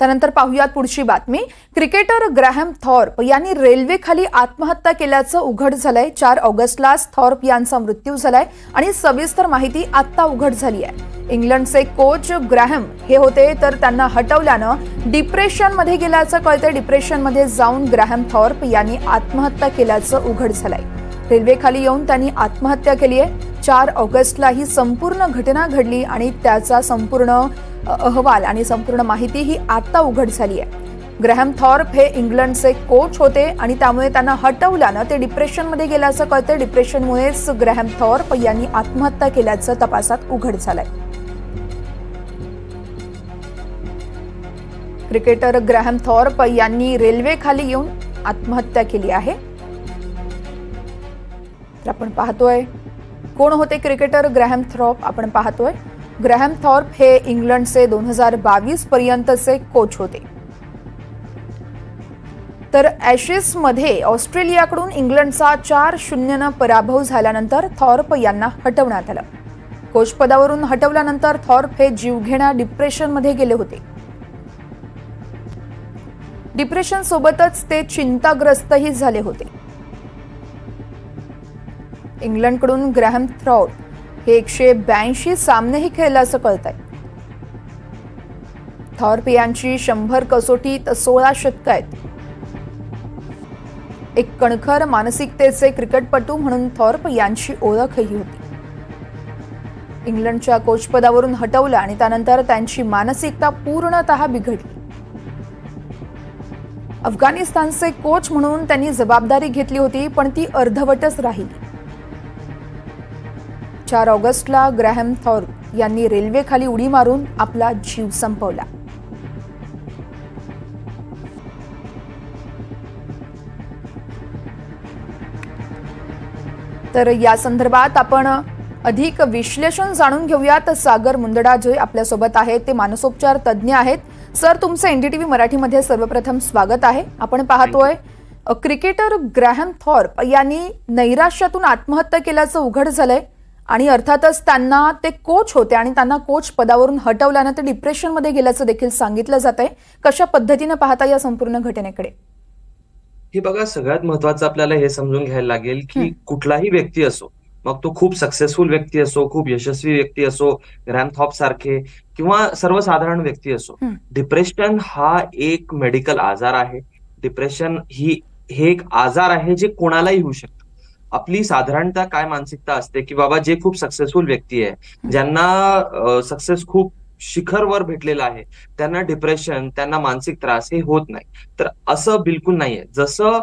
त्यानंतर पाहूयात पुढची बातमी। क्रिकेटर ग्रॅहम थॉर्प यांनी रेल्वेखाली आत्महत्या केल्याचं उघड झालंय। 4 ऑगस्टला थॉर्प यांचा मृत्यू झालाय आणि सविस्तर माहिती आता उघड झाली आहे। इंग्लंडचे कोच ग्रॅहम हे होते, तर त्यांना हटवल्यानं डिप्रेशनमध्ये गेल्याचं कळतंय। डिप्रेशनमध्ये जाऊन ग्रॅहम थॉर्प यांनी आत्महत्या केल्याचं उघड झालंय। रेल्वेखाली येऊन त्यांनी आत्महत्या केली आहे। 4 ऑगस्टला ही संपूर्ण घटना घडली आणि त्याचा संपूर्ण अहवाल आणि संपूर्ण माहिती ही आता उघड झाली आहे। ग्रॅहम थॉर्प हे इंग्लंडचे कोच होते आणि त्यामुळे त्यांना हटवल्यानं ते डिप्रेशनमध्ये गेल्याचं कळतंय। डिप्रेशनमुळेच ग्रॅहम थॉर्प यांनी आत्महत्या केल्याचं तपासात उघड झालंय। क्रिकेटर ग्रॅहम थॉर्प यांनी रेल्वेखाली येऊन आत्महत्या केली आहे। तर आपण पाहतोय कोण होते क्रिकेटर ग्रॅहम थॉर्प। आपण पाहतोय ग्रॅहम थॉर्प हे इंग्लंडचे 2022 पर्यंतचे कोच होते। तर ॲशेस मध्ये ऑस्ट्रेलियाकडून इंग्लंडचा 4-0 पराभव झाल्यानंतर थॉर्प यांना हटवण्यात आलं। कोच पदावरून हटवल्यानंतर थॉर्प हे जीवघेण्या डिप्रेशनमध्ये गेले होते। डिप्रेशन सोबतच ते चिंताग्रस्तही झाले होते। इंग्लंडकडून ग्रॅहम थॉर्प हे 182 सामनेही खेळल्याचं कळतंय। थॉर्प यांची 100 कसोटीत 16 शतकं आहेत। एक कणखर मानसिकतेचे क्रिकेटपटू म्हणून थॉर्प यांची ओळखही होती। इंग्लंडच्या कोचपदावरून हटवलं आणि त्यानंतर त्यांची मानसिकता पूर्णतः बिघडली। अफगाणिस्तानचे कोच म्हणून त्यांनी जबाबदारी घेतली होती, पण ती अर्धवटच राहिली। 4 ऑगस्टला ग्रॅहम थॉर्प यांनी रेल्वेखाली उडी मारून आपला जीव संपवला। तर या संदर्भात आपण अधिक विश्लेषण जाणून घेऊयात। सागर मुंदडा जे आपल्या सोबत आहेत ते मानसोपचार तज्ञ आहेत। सर, तुमचं एनडीटीव्ही मराठीमध्ये सर्वप्रथम स्वागत आहे। आपण पाहतोय क्रिकेटर ग्रॅहम थॉर्प यांनी नैराश्यातून आत्महत्या केल्याचं उघड झालंय आणि अर्थातच त्यांना ते कोच होते आणि त्यांना कोच पदावरून हटवल्यानं ते डिप्रेशनमध्ये गेल्याचं देखील सांगितलं जातंय। कशा पद्धतीने पाहता या संपूर्ण घटनेकडे? हे बघा, सगळ्यात महत्वाचं आपल्याला हे समजून घ्यायला लागेल की कुठलाही व्यक्ती असो, मग तो खूप सक्सेसफुल व्यक्ती असो, खूप यशस्वी व्यक्ती असो, ग्रॅहम थॉर्प सारखे किंवा सर्वसाधारण व्यक्ती असो, डिप्रेशन हा एक मेडिकल आजार आहे। डिप्रेशन हे एक आजार आहे जे कोणालाही होऊ शकतं। आपली साधारणतः काय मानसिकता असते की बाबा जे खूप सक्सेसफुल व्यक्ती आहे, ज्यांना सक्सेस खूप शिखरवर भेटलेला आहे, त्यांना डिप्रेशन, त्यांना मानसिक त्रास हे होत नाही। तर असं बिलकुल नाहीये। जसं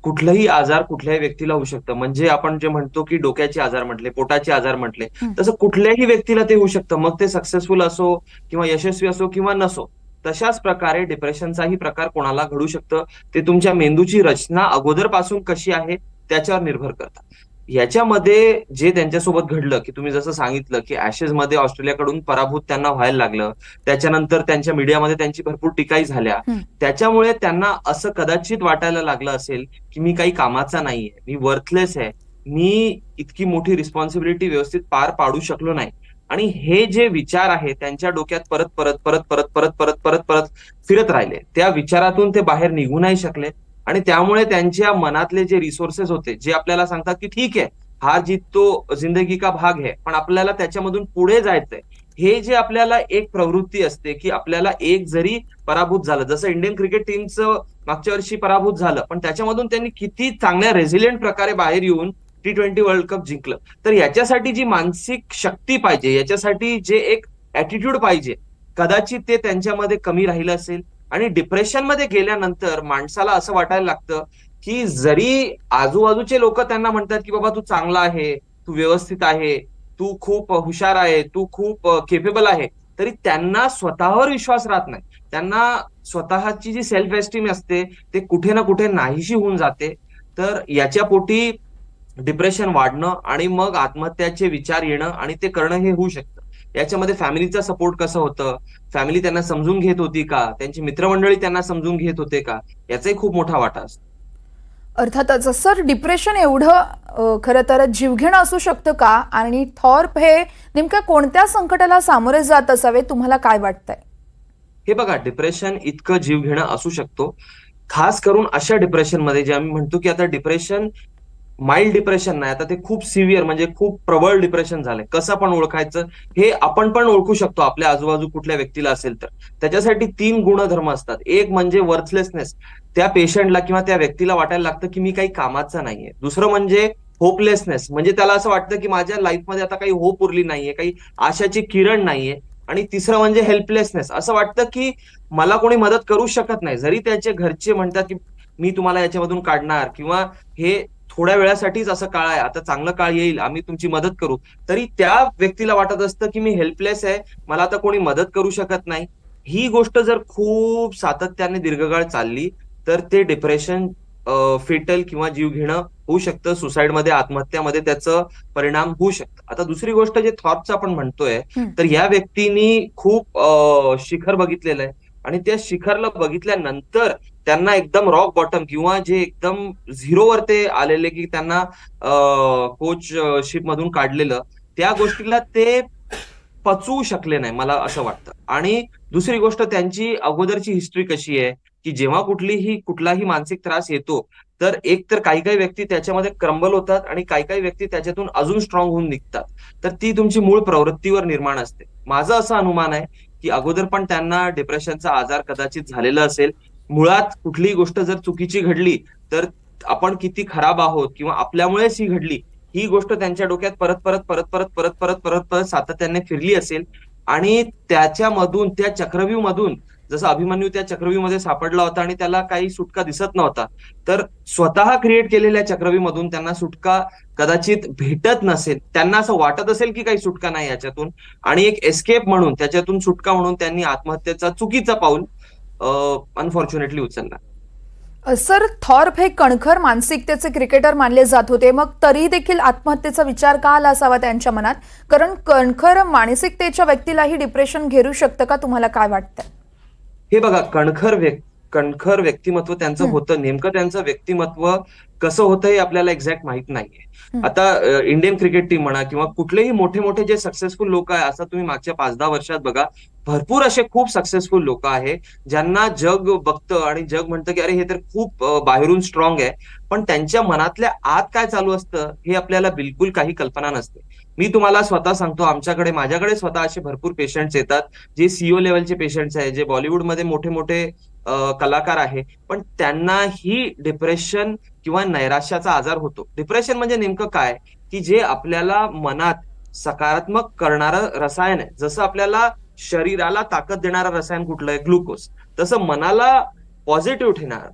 कुठलाही आजार कुठल्याही व्यक्तीला होऊ शकतं, म्हणजे आपण जे म्हणतो की डोक्याचे आजार म्हटले, पोटाचे आजार म्हटले, तसं कुठल्याही व्यक्तीला ते होऊ शकतं, मग ते सक्सेसफुल असो किंवा यशस्वी असो किंवा नसो। तशाच प्रकारे डिप्रेशनचाही प्रकार कोणाला घडू शकतं। ते तुमच्या मेंदूची रचना अगोदरपासून कशी आहे त्याच्यावर निर्भर करतात। याच्यामध्ये जे त्यांच्यासोबत घडलं की तुम्ही जसं सांगितलं की ॲशेस मध्ये ऑस्ट्रेलियाकडून पराभूत त्यांना व्हायला लागलं, त्याच्यानंतर त्यांच्या मीडियामध्ये त्यांची भरपूर टीकाही झाल्या, त्याच्यामुळे त्यांना असं कदाचित वाटायला लागलं असेल की मी काही कामाचा नाहीये, मी वर्थलेस आहे, मी इतकी मोठी रिस्पॉन्सिबिलिटी व्यवस्थित पार पाडू शकलो नाही। आणि हे जे विचार आहे त्यांच्या डोक्यात परत परत परत परत परत परत परत परत फिरत राहिले। त्या विचारातून ते बाहेर निघू नाही शकले आणि त्यामुळे त्यांच्या मनातले जे रिसोर्सेस होते, जे आपल्याला सांगतात की ठीक आहे, हार जीत तो जिंदगी का भाग है, पण आपल्याला त्याच्यामधून पुढे जायचंय, हे जे आपल्याला एक प्रवृत्ती असते की आपल्याला एक जरी पराभूत झालं, जसं इंडियन क्रिकेट टीमचं मागच्या वर्षी पराभूत झालं, पण त्याच्यामधून त्यांनी किती चांगल्या रेझिलियंट प्रकारे बाहेर येऊन T20 वर्ल्ड कप जिंकलं। तर याच्यासाठी जी मानसिक शक्ती पाहिजे, याच्यासाठी जे एक ऍटिट्यूड पाहिजे, कदाचित ते त्यांच्यामध्ये कमी राहिलं असेल। आणि डिप्रेशनमध्ये गेल्यानंतर माणसाला असं वाटायला लागतं की जरी आजूबाजूचे लोक त्यांना म्हणतात की बाबा तू चांगला आहे, तू व्यवस्थित आहे, तू खूप हुशार आहे, तू खूप केपेबल आहे, तरी त्यांना स्वतःवर विश्वास राहत नाही। त्यांना स्वतःची जी सेल्फ एस्टीम असते ते कुठे ना कुठे नाहीशी होऊन जाते। तर याच्या पोटी डिप्रेशन वाढणं आणि मग आत्महत्याचे विचार येणं आणि ते करणं हे होऊ शकतं। याच्यामध्ये फॅमिलीचा सपोर्ट कसं होतं, फॅमिली त्यांना समजून घेत होती का, त्यांची मित्रमंडळी त्यांना समजून घेत होते का, याचाही खूप मोठा वाटा असतो। अर्थातच सर, डिप्रेशन एवढं खरं तर जीवघेणं असू शकतं का? आणि थॉर्प हे नेमक्या कोणत्या संकटाला सामोरे जात असावे, तुम्हाला काय वाटतंय? हे बघा, डिप्रेशन इतकं जीव घेणं असू शकतो, खास करून अशा डिप्रेशनमध्ये जे आम्ही म्हणतो की आता डिप्रेशन माइल्ड डिप्रेशन नाही, आता ते खूप सिव्हिअर म्हणजे खूप प्रबळ डिप्रेशन झालंय. कसं पण ओळखायचं हे आपण पण ओळखू शकतो आपल्या आजूबाजू कुठल्या व्यक्तीला असेल तर. त्याच्यासाठी 3 गुणधर्म असतात. एक म्हणजे वर्थलेसनेस, त्या पेशंटला किंवा त्या व्यक्तीला वाटायला लागतं की मी काही कामाचा नाहीये. दुसरं म्हणजे होपलेसनेस, म्हणजे त्याला असं वाटतं की माझ्या लाईफमध्ये आता काही होप उरली नाहीये, काही आशाची किरण नाहीये. आणि तिसरं म्हणजे हेल्पलेसनेस, असं वाटतं की मला कोणी मदत करू शकत नाही. जरी त्याचे घरचे म्हणतात की मी तुम्हाला याच्यामधून काढणार किंवा हे थोड्या वेळासाठीच असं काळ आहे, आता चांगलं काळ येईल, आम्ही तुमची मदत करू, तरी त्या व्यक्तीला वाटत असतं की मी हेल्पलेस आहे, मला आता कोणी मदत करू शकत नाही. ही गोष्ट जर खूप सातत्याने दीर्घकाळ चालली तर ते डिप्रेशन फेटल किंवा जीव घेणं होऊ शकतं. सुसाईडमध्ये, आत्महत्यामध्ये त्याचं परिणाम होऊ शकतं. आता दुसरी गोष्ट जे थॉर्पचं आपण म्हणतोय, तर या व्यक्तींनी खूप शिखर बघितलेलं आहे आणि त्या शिखरला बघितल्यानंतर त्यांना एकदम रॉक बॉटम किंवा जे एकदम झिरोवर ते आलेले की त्यांना कोच शिप मधून काढलेलं, त्या गोष्टीला ते पचवू शकले नाही, मला असं वाटतं. आणि दुसरी गोष्ट, त्यांची अगोदरची हिस्ट्री कशी आहे, की जेव्हा कुठलाही मानसिक त्रास येतो, तर एक तर काही काही व्यक्ती त्याच्यामध्ये क्रम्बल होतात आणि काही काही व्यक्ती त्याच्यातून अजून स्ट्रॉंग होऊन निघतात. तर ती तुमची मूळ प्रवृत्तीवर निर्माण असते. माझं असं अनुमान आहे की अगोदर पण त्यांना डिप्रेशनचा आजार कदाचित झालेला असेल. मुळात कुठलीही गोष्ट जर चुकीची घडली तर आपण किती खराब आहोत किंवा आपल्यामुळेच ही घडली, ही गोष्ट त्यांच्या डोक्यात परत परत परत परत परत परत परत परत सातत्याने फिरली असेल. आणि त्याच्यामधून, त्या चक्रव्यूह मधून, जसं अभिमन्यू त्या चक्रव्यूह मध्ये सापडला होता आणि त्याला काही सुटका दिसत नव्हता, तर स्वतः क्रिएट केलेल्या चक्रव्यूह मधून त्यांना सुटका कदाचित भेटत नसेल. त्यांना असं वाटत असेल की काही सुटका नाही याच्यातून, आणि एक एस्केप म्हणून, त्याच्यातून सुटका म्हणून त्यांनी आत्महत्येचा चुकीचा पाऊल अनफॉर्च्युनेटली उचलला. सर, थॉर्प हे कणखर मानसिकतेचे क्रिकेटर मानले जात होते, मग तरी देखील आत्महत्येचा विचार का आला असावा त्यांच्या मनात? कारण कणखर मानसिकतेच्या व्यक्तीलाही डिप्रेशन घेरू शकतं का, तुम्हाला काय वाटतं? हे बघा, कणखर व्यक्तिमत्व त्यांचं होतं. नेमकं त्यांचं व्यक्तिमत्व कसं होतं हे आपल्याला एक्झॅक्ट माहित नाहीये. आता इंडियन क्रिकेट टीम म्हणा किंवा कुठलेही मोठे मोठे जे सक्सेसफुल लोक आहे, असं तुम्ही मागच्या 5-10 वर्षात बघा, भरपूर असे खूप सक्सेसफुल लोक आहे ज्यांना जग बघतं आणि जग म्हणतं की अरे हे तर खूप बाहेरून स्ट्रॉंग आहे, पण त्यांच्या मनातल्या आत काय चालू असतं हे आपल्याला बिलकुल काही कल्पना नसते. मी तुम्हाला स्वतः सांगतो, माझ्याकडे स्वतः असे भरपूर पेशंट्स येतात जे सीईओ लेवलचे पेशंट्स आहे, जे बॉलिवूडमध्ये मोठे मोठे कलाकार आहे, पण त्यांनाही डिप्रेशन किंवा नैराश्याचा आजार होतो. डिप्रेशन म्हणजे नेमकं काय, की जे आपल्याला मनात सकारात्मक करणारं रसायन आहे. जसं आपल्याला शरीराला ताकद देणारं रसायन कुठलं आहे, ग्लुकोज, तसं मनाला पॉझिटिव्ह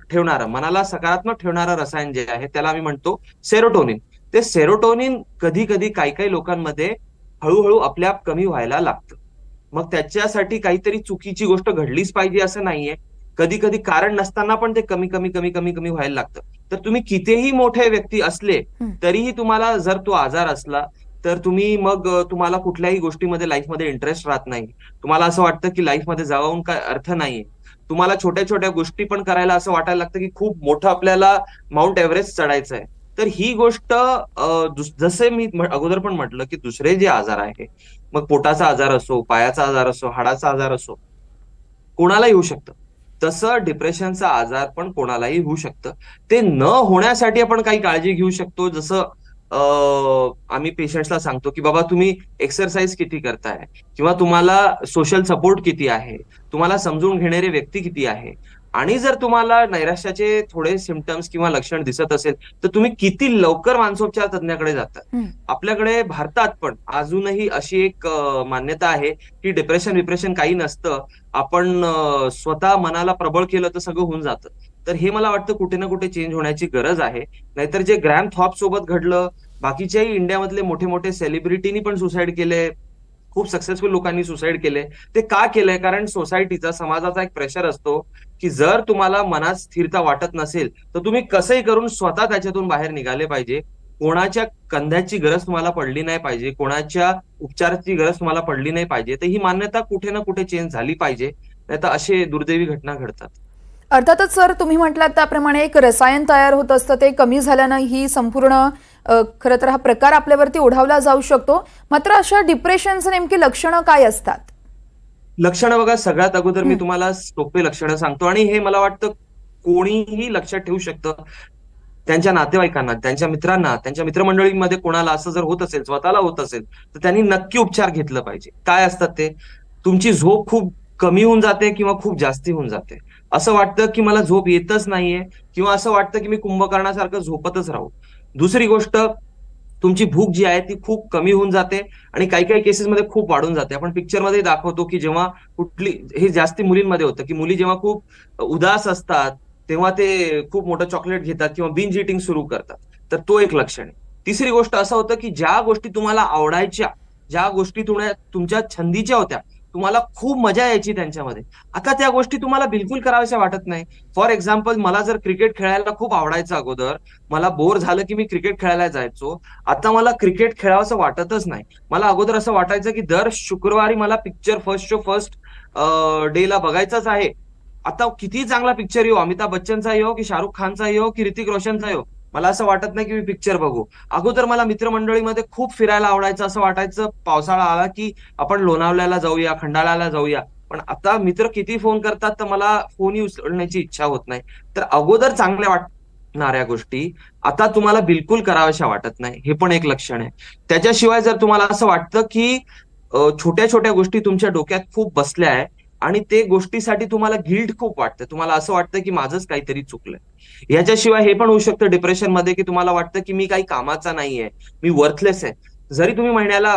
ठेवणारं, मनाला सकारात्मक ठेवणारं रसायन जे आहे त्याला आम्ही म्हणतो सेरोटोनिन. ते सेरोटोनिन कधी कधी काही लोकांमध्ये हळूहळू आपल्याप कमी व्हायला लागतं. मग त्याच्यासाठी काहीतरी चुकीची गोष्ट घडलीच पाहिजे असं नाहीये. कधी कधी कारण नसताना पण ते कमी कमी कमी कमी कमी व्हायला लागतं. तर तुम्ही कितीही मोठे व्यक्ती असले तरीही तुम्हाला जर तो आजार असला तर तुम्हाला कुठल्याही गोष्टीमध्ये लाईफमध्ये इंटरेस्ट राहत नाही. तुम्हाला असं वाटतं की लाईफमध्ये जाऊन काय अर्थ नाहीये. तुम्हाला छोट्या छोट्या गोष्टी पण करायला असं वाटायला लागतं की खूप मोठं आपल्याला माउंट एव्हरेस्ट चढायचं आहे. तर ही गोष्ट जसे मी अगोदर पण म्हटलं की दुसरे जे आजार आहे, मग पोटाचा आजार असो, पायाचा आजार असो, हाडाचा आजार असो, कोणालाही होऊ शकतं. तसं डिप्रेशनचा आजार पण कोणालाही होऊ शकतं. ते न होण्यासाठी आपण काही काळजी घेऊ शकतो. जसं आम्ही पेशंट्सला सांगतो की बाबा तुम्ही एक्सरसाइज किती करताय, किंवा तुम्हाला सोशल सपोर्ट किती आहे, तुम्हाला समजून घेणारे व्यक्ती किती आहे, आणि जर तुम्हाला नैराश्याचे थोडे सिम्पटम्स किंवा लक्षण दिसत असेल तर तुम्ही किती लवकर मानसोपचार तज्ञाकडे जाता. आपल्याकडे भारतात पण अजूनही अशी एक मान्यता आहे की डिप्रेशन काही नसतं, आपण स्वतः मनाला प्रबळ केलं तर सगळं होऊन जातं. तर हे मला वाटतं कुठे ना कुठे चेंज होण्याची गरज आहे. नाहीतर जे ग्रॅम थॉर्प सोबत घडलं, बाकीच्याही इंडियामधले मोठे मोठे सेलिब्रिटीनी पण सुसाईड केले, खूप सक्सेसफुल लोकांनी सुसाईड केले. ते का केलंय? कारण सोसायटीचा, समाजाचा एक प्रेशर असतो की जर तुम्हाला मनात स्थिरता वाटत नसेल तर तुम्ही कसंही करून स्वतः त्याच्यातून बाहेर निघाले पाहिजे. कोणाच्या कंध्याची गरज तुम्हाला पडली नाही पाहिजे, कोणाच्या उपचाराची गरज तुम्हाला पडली नाही पाहिजे. तर ही मान्यता कुठे ना कुठे चेंज झाली पाहिजे, नाही तर असे दुर्दैवी घटना घडतात. अर्थातच सर, तुम्ही म्हटलात त्याप्रमाणे एक रसायन तयार होत असतं, ते कमी झाल्यानं ही संपूर्ण खरं तर हा प्रकार आपल्यावरती ओढावला जाऊ शकतो. मात्र अशा डिप्रेशनचे नेमकी लक्षणं काय असतात? लक्षणं बघा, सगळ्यात अगोदर मी तुम्हाला सोपे लक्षणं सांगतो आणि हे मला वाटतं कोणीही लक्षात ठेवू शकतं. त्यांच्या नातेवाईकांना, त्यांच्या मित्रांना, त्यांच्या मित्रमंडळीमध्ये कोणाला असं जर होत असेल, स्वतःला होत असेल, तर त्यांनी नक्की उपचार घेतलं पाहिजे. काय असतात ते? तुमची झोप खूप कमी होऊन जाते किंवा खूप जास्ती होऊन जाते. असं वाटतं की मला झोप येतच नाहीये किंवा असं वाटतं की मी कुंभकर्णासारखं झोपतच राहू. दुसरी गोष्ट, तुमची भूक जी आहे ती खूप कमी होऊन जाते आणि काही काही केसेसमध्ये खूप वाढून जाते. आपण पिक्चरमध्ये दाखवतो की जेव्हा कुठली, हे जास्ती मुलींमध्ये होतं की मुली जेव्हा खूप उदास असतात तेव्हा ते खूप मोठं चॉकलेट घेतात किंवा बिंज इटिंग सुरू करतात. तर तो एक लक्षण आहे. तिसरी गोष्ट असं होतं की ज्या गोष्टी तुम्हाला आवडायच्या, ज्या गोष्टी तुमच्या छंदीच्या होत्या, तुम्हाला खूप मजा यायची त्यांच्यामध्ये, आता त्या गोष्टी तुम्हाला बिलकुल कराव्याशा वाटत नाही. फॉर एक्झाम्पल, मला जर क्रिकेट खेळायला खूप आवडायचं अगोदर, मला बोर झालं की मी क्रिकेट खेळायला जायचो. आता मला क्रिकेट खेळावंसं वाटतच नाही. मला अगोदर असं वाटायचं की दर शुक्रवारी मला picture first show first day ला बघायचाच आहे. आता किती चांगला पिक्चर येऊ, अमिताभ बच्चनचा येऊ की शाहरुख खानचा येऊ की ऋतिक रोशनचा येऊ, मला असं वाटत नाही की मी पिक्चर बघू. अगोदर मला मित्रमंडळीमध्ये खूप फिरायला आवडायचं. असं वाटायचं पावसाळा आला की आपण लोणावळ्याला जाऊया, खंडाळ्याला जाऊया. पण आता मित्र किती फोन करतात तर मला फोनही उचलण्याची इच्छा होत नाही. तर अगोदर चांगल्या वाटणाऱ्या गोष्टी आता तुम्हाला बिलकुल कराव्याशा वाटत नाही, हे पण एक लक्षण आहे. त्याच्याशिवाय जर तुम्हाला असं वाटतं की छोट्या छोट्या गोष्टी तुमच्या डोक्यात खूप बसल्या आहे आणि ते गोष्टीसाठी तुम्हाला गिल्ट खूप वाटतं, तुम्हाला असं वाटतं की माझंच काहीतरी चुकलंय. याच्याशिवाय हे पण होऊ शकतं डिप्रेशनमध्ये की तुम्हाला वाटतं की मी काही कामाचा नाहीये, मी वर्थलेस आहे. जरी तुम्ही महिन्याला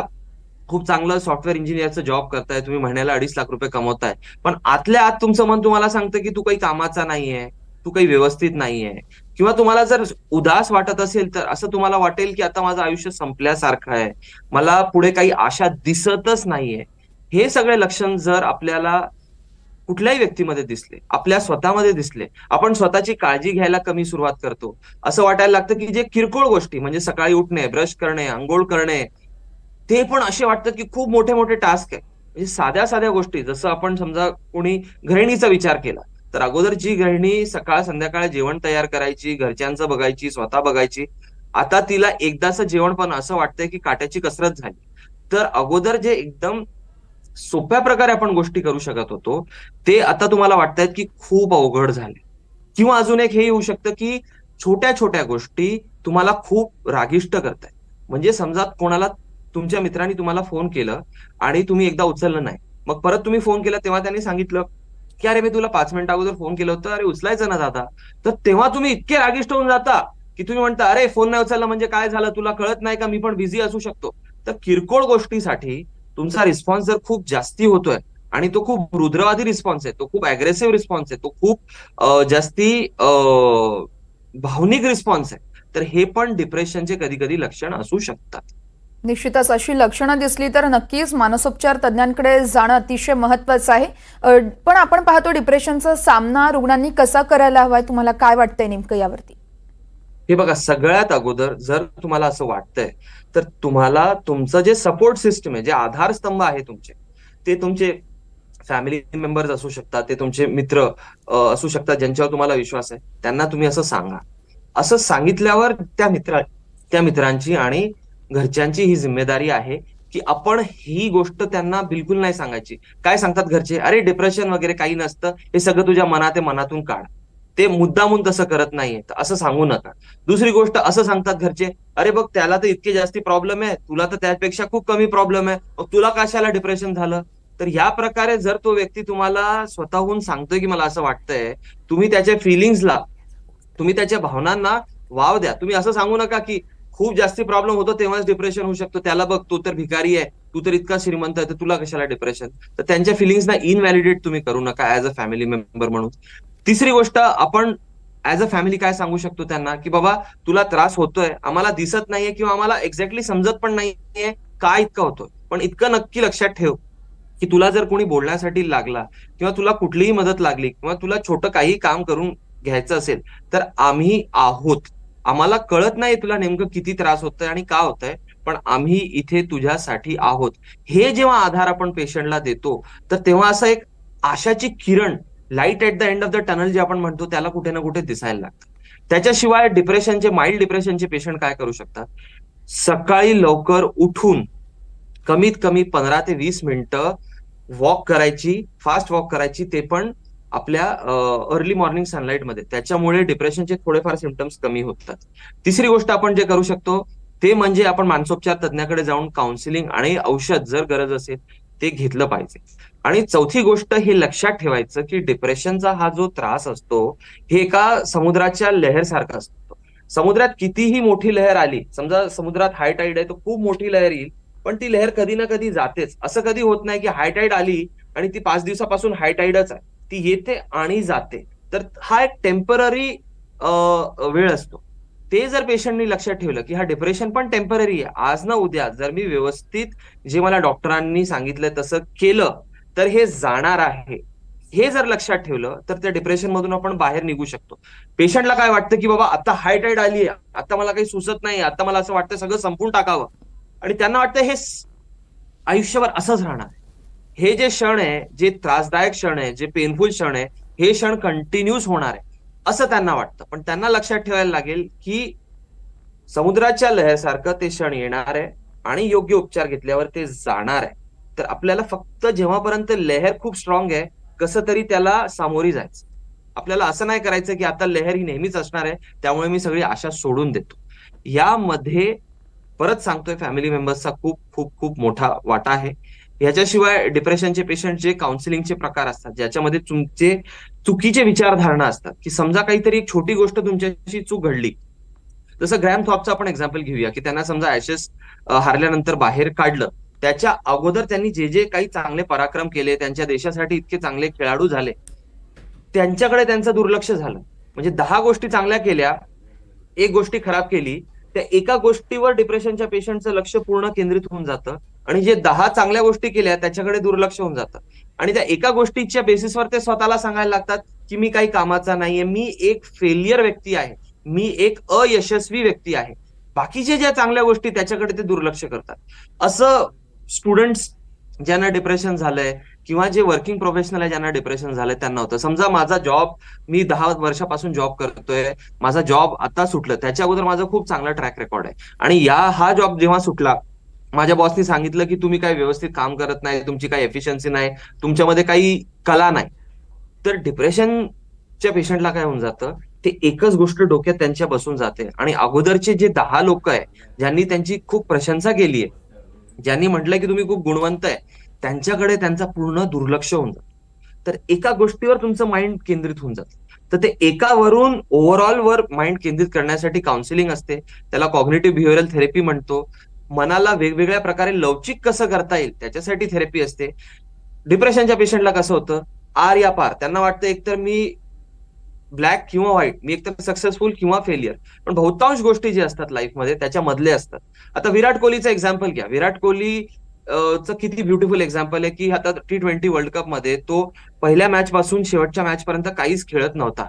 खूप चांगलं सॉफ्टवेअर इंजिनिअरचं जॉब करताय, तुम्ही महिन्याला 2.5 लाख रुपये कमवताय, पण आतल्या आत तुमचं मन तुम्हाला सांगतं की तू काही कामाचा नाहीये, तू काही व्यवस्थित नाहीये. किंवा तुम्हाला जर उदास वाटत असेल तर असं तुम्हाला वाटेल की आता माझं आयुष्य संपल्यासारखं आहे, मला पुढे काही आशा दिसतच नाहीये. हे सगळे लक्षण जर आपल्याला कुठल्याही व्यक्तीमध्ये दिसले, आपल्या स्वतःमध्ये दिसले, आपण स्वतःची काळजी घ्यायला कमी सुरुवात करतो. असं वाटायला लागतं की जे किरकोळ गोष्टी म्हणजे सकाळी उठणे, ब्रश करणे, अंघोळ करणे, ते पण असे वाटतं की खूप मोठे मोठे टास्क आहे. म्हणजे साध्या साध्या गोष्टी, जसं आपण समजा कोणी गृहिणीचा विचार केला, तर अगोदर जी गृहिणी सकाळ संध्याकाळ जेवण तयार करायची, घरच्यांचं बघायची, स्वतः बघायची, आता तिला एकदाचं जेवण पण असं वाटतंय की काट्याची कसरत झाली. तर अगोदर जे एकदम सोप्या प्रकारे आपण गोष्टी करू शकत होतो, ते आता तुम्हाला वाटतायत की खूप अवघड झाले. किंवा अजून एक हे येऊ शकतं की छोट्या छोट्या गोष्टी तुम्हाला खूप रागिष्ट करतायत. म्हणजे समजा कोणाला, तुमच्या मित्रांनी तुम्हाला फोन केलं आणि तुम्ही एकदा उचललं नाही, मग परत तुम्ही फोन केला तेव्हा त्यांनी सांगितलं की अरे मी तुला 5 मिनिटं अगोदर फोन केलं होतं, अरे उचलायचं ना दादा. तर तेव्हा तुम्ही इतके रागिष्ट होऊन जाता की तुम्ही म्हणता अरे फोन नाही उचलला म्हणजे काय झालं, तुला कळत नाही का मी पण बिझी असू शकतो. तर किरकोळ गोष्टीसाठी तुमचा रिस्पॉन्स जर खूप जास्ती होतोय आणि तो खूप रुद्रवादी रिस्पॉन्स आहे, तो खूप अग्रेसिव्ह रिस्पॉन्स आहे, तो खूप जास्ती भावनिक रिस्पॉन्स आहे, तर हे पण डिप्रेशनचे कधी कधी लक्षण असू शकतात. निश्चितच अशी लक्षणं दिसली तर नक्कीच मानसोपचार तज्ञांकडे जाणं अतिशय महत्त्वाचं आहे. पण आपण पाहतो डिप्रेशनचा सामना रुग्णांनी कसा करायला हवाय, तुम्हाला काय वाटतंय नेमकं यावरती? हे बघा, सगळ्यात अगोदर जर तुम्हाला असं वाटतंय तर तुम्हाला तुमचं जे सपोर्ट सिस्टम आहे, जे आधारस्तंभ आहे तुमचे, ते तुमचे फॅमिली मेंबर्स असू शकतात, ते तुमचे मित्र असू शकतात ज्यांच्यावर तुम्हाला विश्वास आहे, त्यांना तुम्ही असं सांगा. असं सांगितल्यावर त्या मित्रांची आणि घरच्यांची ही जिम्मेदारी आहे की आपण ही गोष्ट त्यांना बिलकुल नाही सांगायची. काय सांगतात घरचे, अरे डिप्रेशन वगैरे काही नसतं, हे सगळं तुझ्या मनात आहे, मनातून काढ, ते मुद्दामून तसं करत नाहीये, तर असं सांगू नका. दुसरी गोष्ट, असं सांगतात घरचे, अरे बघ त्याला तर इतके जास्ती प्रॉब्लेम आहे, तुला तर त्यापेक्षा खूप कमी प्रॉब्लेम आहे, मग तुला कशाला डिप्रेशन झालं. तर या प्रकारे जर तो व्यक्ती तुम्हाला स्वतःहून सांगतोय की मला असं वाटतंय, तुम्ही त्याच्या फिलिंग्सला, तुम्ही त्याच्या भावनांना वाव द्या. तुम्ही असं सांगू नका की खूप जास्ती प्रॉब्लेम होतो तेव्हाच डिप्रेशन होऊ शकतो, त्याला बघ तो तर भिकारी आहे, तू तर इतका श्रीमंत आहे, तर तुला कशाला डिप्रेशन. तर त्यांच्या फिलिंग्सना इनव्हॅलिडेट तुम्ही करू नका ऍज अ फॅमिली मेंबर म्हणून. तिसरी गोष्ट, आपण ऍज अ फॅमिली काय सांगू शकतो त्यांना की बाबा तुला त्रास होतोय, आम्हाला दिसत नाहीये किंवा आम्हाला एक्झॅक्टली समजत पण नाहीये काय इतका होतोय, पण इतकं नक्की लक्षात ठेव की तुला जर कोणी बोलण्यासाठी लागला किंवा तुला कुठलीही मदत लागली किंवा तुला छोटं काही काम करून घ्यायचं असेल तर आम्ही आहोत. आम्हाला कळत नाही तुला नेमकं किती त्रास होतोय आणि का होतंय, पण आम्ही इथे तुझ्यासाठी आहोत. हे जेव्हा आधार आपण पेशंटला देतो, तर तेव्हा असं एक आशाची किरण, light at the end of the tunnel जे आपण म्हणतो, त्याला कुठे ना कुठे दिसायला लागतं. त्याच्याशिवाय माइल्ड डिप्रेशनचे पेशंट काय करू शकतात, सकाळी लवकर उठून कमीत कमी 15 ते 20 मिनिटं वॉक करायची, फास्ट वॉक करायची, ते पण आपल्या अर्ली मॉर्निंग सनलाईटमध्ये. त्याच्यामुळे डिप्रेशनचे थोडेफार सिम्पटम्स कमी होतात. तिसरी गोष्ट आपण जे करू शकतो ते म्हणजे आपण मानसोपचार तज्ञाकडे जाऊन काउन्सिलिंग आणि औषध जर गरज असेल ते घेतलं पाहिजे. आणि चौथी गोष्ट हे लक्षात ठेवायचं की डिप्रेशनचा हा जो त्रास असतो हे एका समुद्राच्या लहरसारखा असतो. समुद्रात कितीही मोठी लहर आली, समजा समुद्रात हाय टाईड आहे तर खूप मोठी लहर येईल, पण ती लहर कधी ना कधी जातेच. असं कधी होत नाही की हाय टाईड आली आणि ती 5 दिवसापासून हाय टाईडच आहे, ती येते आणि जाते. तर हा एक टेम्पररी वेळ असतो. ते जर पेशंटनी लक्षात ठेवलं की हा डिप्रेशन पण टेम्पररी आहे, आज ना उद्या जर मी व्यवस्थित जे मला डॉक्टरांनी सांगितलं तसं केलं तर हे जाणार आहे, हे जर लक्षात ठेवलं तर त्या डिप्रेशन मधून आपण बाहेर निघू शकतो. पेशंटला काय वाटतं की बाबा आता हाय टाईड आली आहे, आता मला काही सुचत नाही, आता मला असं वाटतं सगळं संपून टाकावं, आणि त्यांना वाटतं हे आयुष्यभर असंच राहणार. हे जे क्षण आहे, जे त्रासदायक क्षण आहे, जे पेनफुल क्षण आहे, हे क्षण कंटिन्यूस होणार आहे असं त्यांना वाटतं. पण त्यांना लक्षात ठेवायला लागेल की समुद्राच्या लहरसारखं ते क्षण येणार आहे आणि योग्य उपचार घेतल्यावर ते जाणार आहे. तर आपल्याला फक्त जेव्हापर्यंत लहर खूप स्ट्रॉंग आहे कसं तरी त्याला सामोरी जायचं. आपल्याला असं नाही करायचं की आता लहर ही नेहमीच असणार आहे त्यामुळे मी सगळी आशा सोडून देतो. यामध्ये परत सांगतोय फॅमिली मेंबर्सचा खूप खूप खूप मोठा वाटा आहे. ह्याच्याशिवाय डिप्रेशनचे पेशंटचे काउन्सिलिंगचे प्रकार असतात ज्याच्यामध्ये तुमचे चुकीचे विचारधारणा असतात. की समजा काहीतरी एक छोटी गोष्ट तुमच्याशी चूक घडली, जसं ग्रॅम थॉर्पचं आपण एक्झाम्पल घेऊया की त्यांना समजा ऍशेस हारल्यानंतर बाहेर काढलं, त्याच्या अगोदर त्यांनी जे जे काही चांगले पराक्रम केले, त्यांच्या देशासाठी इतके चांगले खेळाडू झाले, त्यांच्याकडे त्यांचं दुर्लक्ष झालं. म्हणजे 10 गोष्टी चांगल्या केल्या, एक गोष्टी खराब केली, त्या एका गोष्टीवर डिप्रेशनच्या पेशंटचं लक्ष पूर्ण केंद्रित होऊन जातं आणि जे 10 चांगल्या गोष्टी केल्या त्याच्याकडे दुर्लक्ष होऊन जातं. आणि त्या एका गोष्टीच्या बेसिसवर ते स्वतःला सांगायला लागतात की मी काही कामाचा नाहीये, मी एक फेलियर व्यक्ती आहे, मी एक अयशस्वी व्यक्ती आहे. बाकीचे ज्या चांगल्या गोष्टी त्याच्याकडे ते दुर्लक्ष करतात. असं स्टुडंट्स ज्यांना डिप्रेशन झालंय किंवा जे वर्किंग प्रोफेशनल आहे ज्यांना डिप्रेशन झालंय त्यांना होतं. समजा माझा जॉब, मी 10 वर्षापासून जॉब करतोय, माझा जॉब आता सुटलं, त्याच्या अगोदर माझा खूप चांगला ट्रॅक रेकॉर्ड आहे, आणि हा जॉब जेव्हा सुटला माझ्या बॉसनी सांगितलं की तुम्ही काही व्यवस्थित काम करत नाही, तुमची काही एफिशियन्सी नाही, तुमच्यामध्ये काही कला नाही. तर डिप्रेशनच्या पेशंटला काय होऊन जातं, ते एकच गोष्ट डोक्यात त्यांच्या बसून जाते आणि अगोदरचे जे 10 लोक आहे ज्यांनी त्यांची खूप प्रशंसा केली आहे, ज्यांनी म्हटलंय की तुम्ही खूप गुणवंत आहे, त्यांच्याकडे त्यांचा पूर्ण दुर्लक्ष होऊन जातं. तर एका गोष्टीवर तुमचं माइंड केंद्रित होऊन जातं. तर ते एकावरून ओव्हरऑल वर माइंड केंद्रित करण्यासाठी काउन्सिलिंग असते, त्याला कॉग्निटिव्ह बिहेवियरल थेरपी म्हणतो. मनाला वेगवेगळ्या प्रकारे लवचिक कसं करता येईल त्याच्यासाठी थेरपी असते. डिप्रेशनच्या पेशंटला कसं होतं, आर या पार, त्यांना वाटतं एकतर मी ब्लॅक किंवा व्हाईट, मी एकतर सक्सेसफुल किंवा फेलियर. पण बहुतांश गोष्टी जे असतात लाईफमध्ये त्याच्या मधले असतात. आता विराट कोहलीचं एक्झाम्पल घ्या. विराट कोहली चं किती ब्युटिफुल एक्झाम्पल आहे की आता T20 वर्ल्ड कप मध्ये तो पहिल्या मॅच पासून शेवटच्या मॅच पर्यंत काहीच खेळत नव्हता,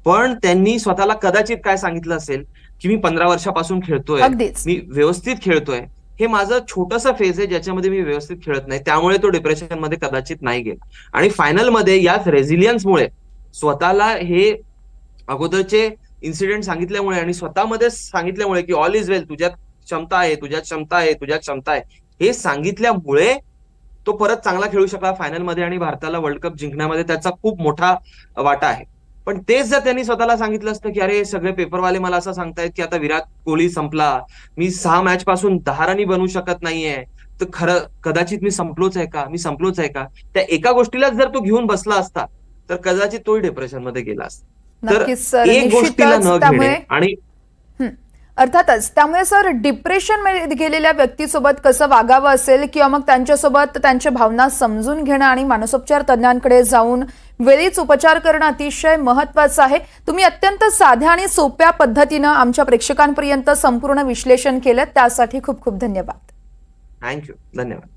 पण त्यांनी स्वतःला कदाचित काय सांगितलं असेल की मी 15 वर्षापासून खेळतोय, मी व्यवस्थित खेळतोय, हे माझं छोटंसं फेज आहे ज्याच्यामध्ये मी व्यवस्थित खेळत नाही, त्यामुळे तो डिप्रेशन मध्ये कदाचित नाही गेला. आणि फायनल मध्ये याच रेझिलियन्समुळे, स्वतःला हे अगोदरचे इन्सिडेंट सांगितल्यामुळे आणि स्वतःमध्ये सांगितल्यामुळे की ऑल इज वेल, तुझ्यात क्षमता आहे, तुझ्यात क्षमता आहे, तुझ्यात क्षमता आहे, हे सांगितल्यामुळे तो परत चांगला खेळू शकला फायनलमध्ये आणि भारताला वर्ल्ड कप जिंकण्यामध्ये त्याचा खूप मोठा वाटा आहे. पण तेच जर त्यांनी स्वतःला सांगितलं असतं की अरे सगळे पेपरवाले मला असं सांगतायत की आता विराट कोहली संपला, मी 6 मॅच पासून 10 रनही बनवू शकत नाहीये, तर खरं कदाचित मी संपलोच आहे का, मी संपलोच आहे का, त्या एका गोष्टीलाच जर तो घेऊन बसला असता तर कदाचित तोही डिप्रेशन मध्ये गेला असता. तर एक गोष्टीला न घेणे आणि अर्थातच त्यामुळे सर डिप्रेशन मध्ये गेलेल्या व्यक्तीसोबत कसं वागावं असेल किंवा मग त्यांच्यासोबत त्यांच्या भावना समजून घेणं आणि मानसोपचार तज्ञांकडे जाऊन वेळीच उपचार करणं अतिशय महत्त्वाचं आहे. तुम्ही अत्यंत साध्या आणि सोप्या पद्धतीनं आमच्या प्रेक्षकांपर्यंत संपूर्ण विश्लेषण केलं, त्यासाठी खूप खूप धन्यवाद. थँक्यू, धन्यवाद.